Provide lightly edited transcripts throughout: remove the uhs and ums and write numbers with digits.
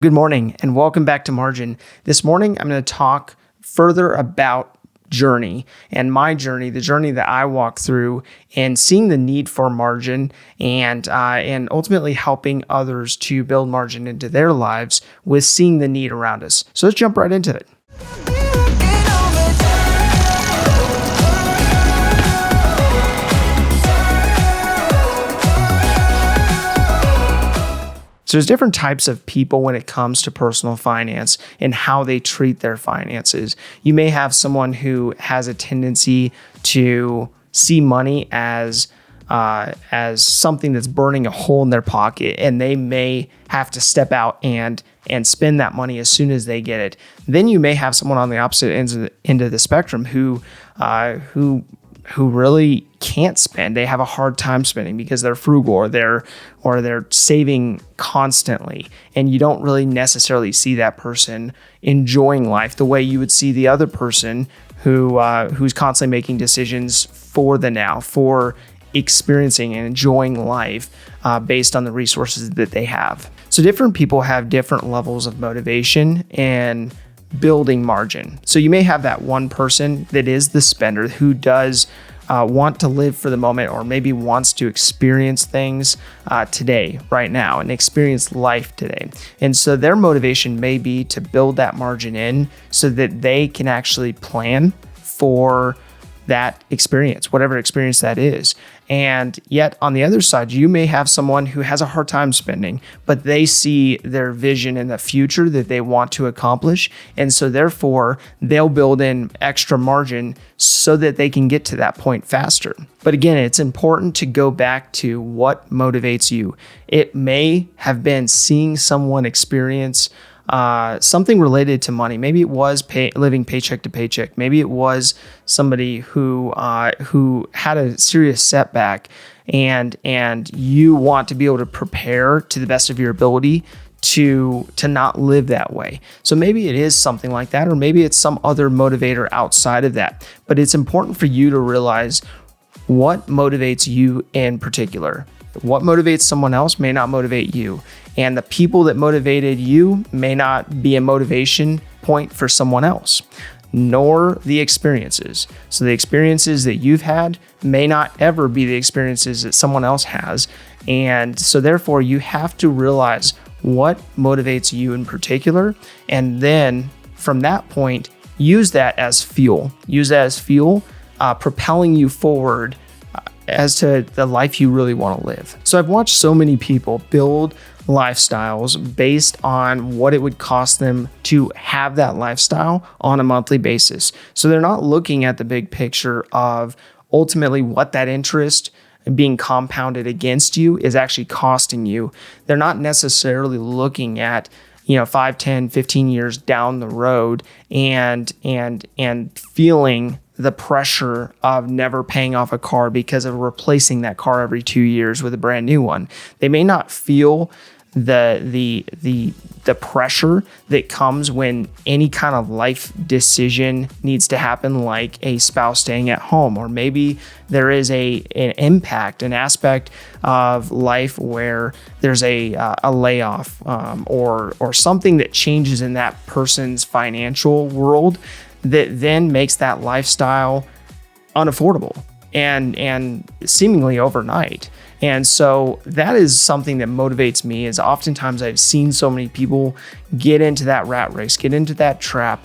Good morning and welcome back to Margin. This morning, I'm going to talk further about journey and my journey, the journey that I walk through and seeing the need for margin and ultimately helping others to build margin into their lives with seeing the need around us. So let's jump right into it. So there's different types of people when it comes to personal finance and how they treat their finances. You may have someone who has a tendency to see money as something that's burning a hole in their pocket, and they may have to step out and spend that money as soon as they get it. Then you may have someone on the opposite end of the spectrum who really can't spend. They have a hard time spending because they're frugal or they're saving constantly. And you don't really necessarily see that person enjoying life the way you would see the other person who's constantly making decisions for the now, for experiencing and enjoying life based on the resources that they have. So different people have different levels of motivation and building margin. So you may have that one person that is the spender who does want to live for the moment, or maybe wants to experience things today, right now, and experience life today. And so their motivation may be to build that margin in so that they can actually plan for that experience, whatever experience that is. And yet on the other side, you may have someone who has a hard time spending, but they see their vision in the future that they want to accomplish. And so therefore they'll build in extra margin so that they can get to that point faster. But again, it's important to go back to what motivates you. It may have been seeing someone experience something related to money. Maybe it was living paycheck to paycheck. Maybe it was somebody who had a serious setback, and you want to be able to prepare to the best of your ability to not live that way. So maybe it is something like that, or maybe it's some other motivator outside of that. But it's important for you to realize what motivates you in particular. What motivates someone else may not motivate you. And the people that motivated you may not be a motivation point for someone else, nor the experiences. So the experiences that you've had may not ever be the experiences that someone else has. And so therefore you have to realize what motivates you in particular. And then from that point, use that as fuel. Propelling you forward as to the life you really want to live. So I've watched so many people build lifestyles based on what it would cost them to have that lifestyle on a monthly basis. So they're not looking at the big picture of ultimately what that interest being compounded against you is actually costing you. They're not necessarily looking at 5, 10, 15 years down the road and feeling the pressure of never paying off a car because of replacing that car every 2 years with a brand new one. They may not feel the pressure that comes when any kind of life decision needs to happen, like a spouse staying at home, or maybe there is an impact, an aspect of life where there's a layoff or something that changes in that person's financial world that then makes that lifestyle unaffordable and seemingly overnight. And so that is something that motivates me, is oftentimes I've seen so many people get into that rat race, get into that trap,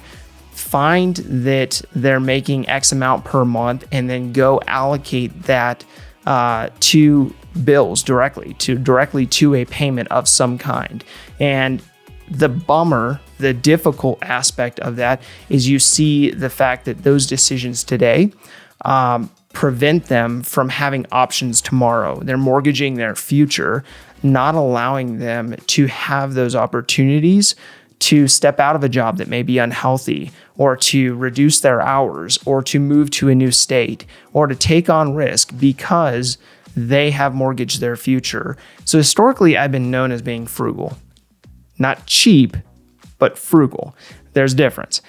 find that they're making X amount per month, and then go allocate that to bills directly to a payment of some kind. And the difficult aspect of that is you see the fact that those decisions today prevent them from having options tomorrow. They're mortgaging their future, not allowing them to have those opportunities to step out of a job that may be unhealthy, or to reduce their hours, or to move to a new state, or to take on risk because they have mortgaged their future. So historically, I've been known as being frugal. Not cheap, but frugal. There's a difference.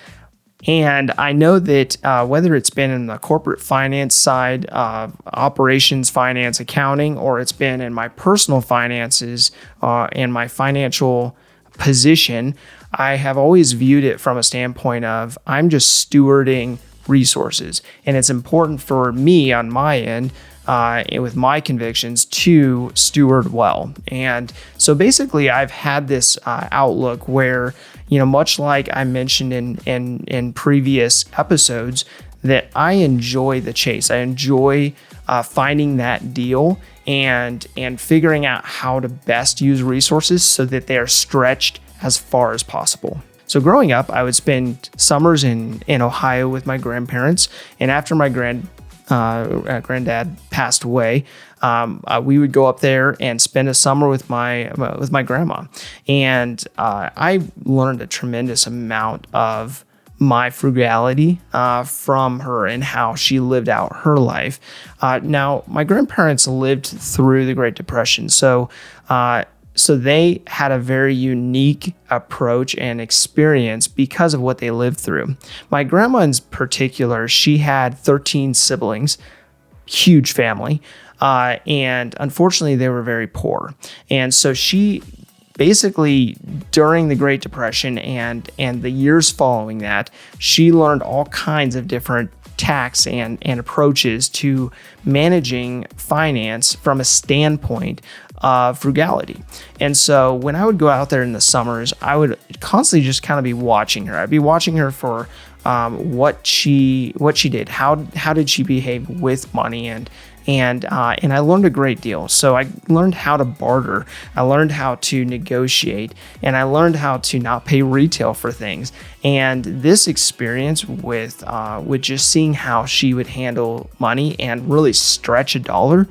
And I know that whether it's been in the corporate finance side, operations, finance, accounting, or it's been in my personal finances and my financial position, I have always viewed it from a standpoint of I'm just stewarding resources. And it's important for me on my end, with my convictions, to steward well. And so basically I've had this outlook where, much like I mentioned in previous episodes, that I enjoy the chase. I enjoy finding that deal and figuring out how to best use resources so that they are stretched as far as possible. So growing up, I would spend summers in Ohio with my grandparents, and after my granddad passed away, we would go up there and spend a summer with my grandma, and I learned a tremendous amount of my frugality from her and how she lived out her life. Now, my grandparents lived through the Great Depression, so they had a very unique approach and experience because of what they lived through. My grandma in particular, she had 13 siblings, huge family, and unfortunately they were very poor. And so she basically, during the Great Depression and the years following that, she learned all kinds of different tactics and approaches to managing finance from a standpoint of frugality. And so when I would go out there in the summers, I would constantly just kind of be watching her. I'd be watching her for what she did, how did she behave with money, and I learned a great deal. So I learned how to barter, I learned how to negotiate, and I learned how to not pay retail for things. And this experience with just seeing how she would handle money and really stretch a dollar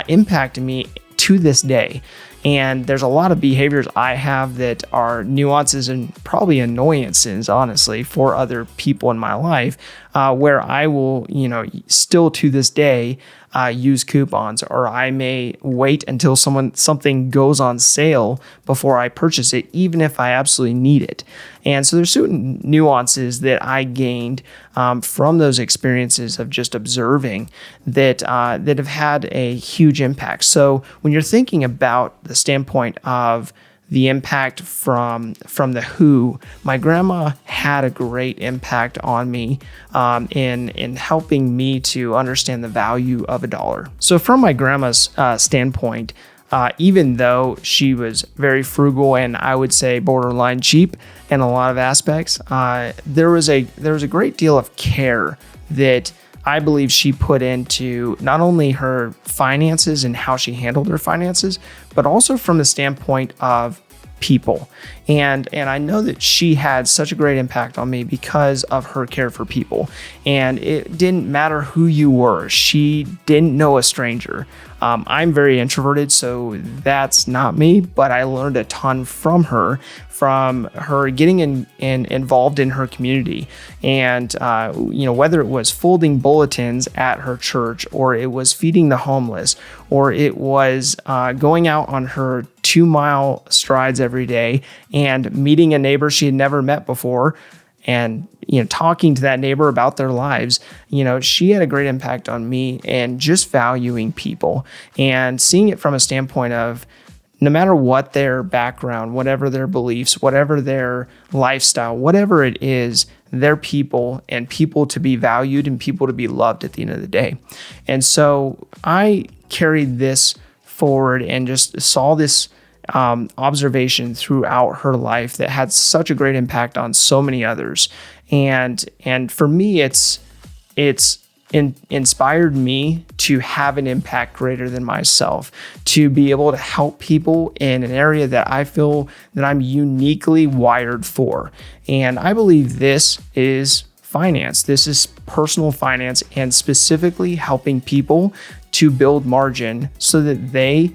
impacted me to this day. And there's a lot of behaviors I have that are nuances and probably annoyances, honestly, for other people in my life, where I will, still to this day, use coupons, or I may wait until something goes on sale before I purchase it, even if I absolutely need it. And so there's certain nuances that I gained from those experiences of just observing that have had a huge impact. So when you're thinking about the standpoint of the impact from the who, my grandma had a great impact on me in helping me to understand the value of a dollar. So from my grandma's standpoint, even though she was very frugal and I would say borderline cheap in a lot of aspects, there was a great deal of care that I believe she put into not only her finances and how she handled her finances, but also from the standpoint of people. And I know that she had such a great impact on me because of her care for people. And it didn't matter who you were. She didn't know a stranger. I'm very introverted, so that's not me, but I learned a ton from her getting involved in her community. And, whether it was folding bulletins at her church, or it was feeding the homeless, or it was going out on her 2-mile strides every day and meeting a neighbor she had never met before, and talking to that neighbor about their lives, she had a great impact on me, and just valuing people and seeing it from a standpoint of no matter what their background, whatever their beliefs, whatever their lifestyle, whatever it is, they're people, and people to be valued and people to be loved at the end of the day. And so I carried this forward and just saw this observation throughout her life that had such a great impact on so many others. And for me, it's inspired me to have an impact greater than myself, to be able to help people in an area that I feel that I'm uniquely wired for. And I believe this is finance. This is personal finance, and specifically helping people to build margin so that they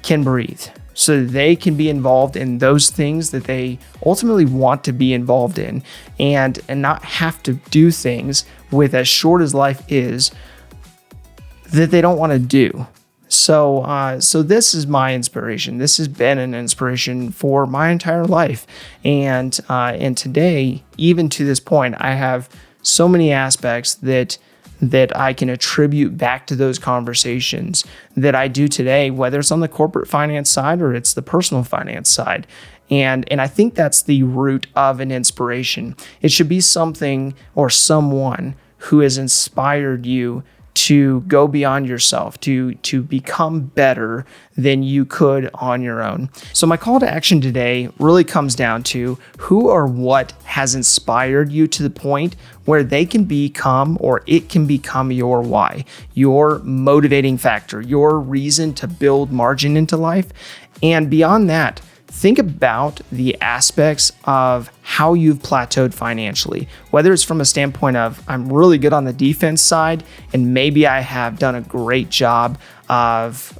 can breathe, so that they can be involved in those things that they ultimately want to be involved in, and not have to do things with as short as life is that they don't want to do. So this is my inspiration. This has been an inspiration for my entire life. And today, even to this point, I have so many aspects that I can attribute back to those conversations that I do today, whether it's on the corporate finance side or it's the personal finance side. And I think that's the root of an inspiration. It should be something or someone who has inspired you to go beyond yourself, to become better than you could on your own. So my call to action today really comes down to who or what has inspired you to the point where they can become, or it can become, your why, your motivating factor, your reason to build margin into life. And beyond that, think about the aspects of how you've plateaued financially, whether it's from a standpoint of I'm really good on the defense side, and maybe I have done a great job of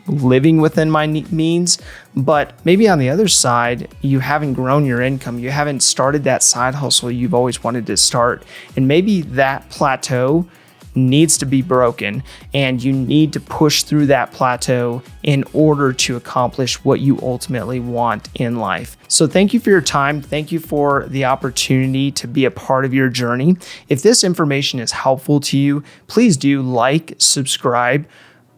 living within my means, but maybe on the other side, you haven't grown your income, you haven't started that side hustle you've always wanted to start, and maybe that plateau needs to be broken, and you need to push through that plateau in order to accomplish what you ultimately want in life. So thank you for your time. Thank you for the opportunity to be a part of your journey. If this information is helpful to you, please do like, subscribe,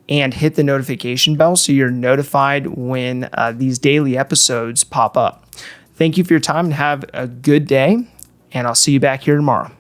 and hit the notification bell so you're notified when these daily episodes pop up. Thank you for your time and have a good day, and I'll see you back here tomorrow.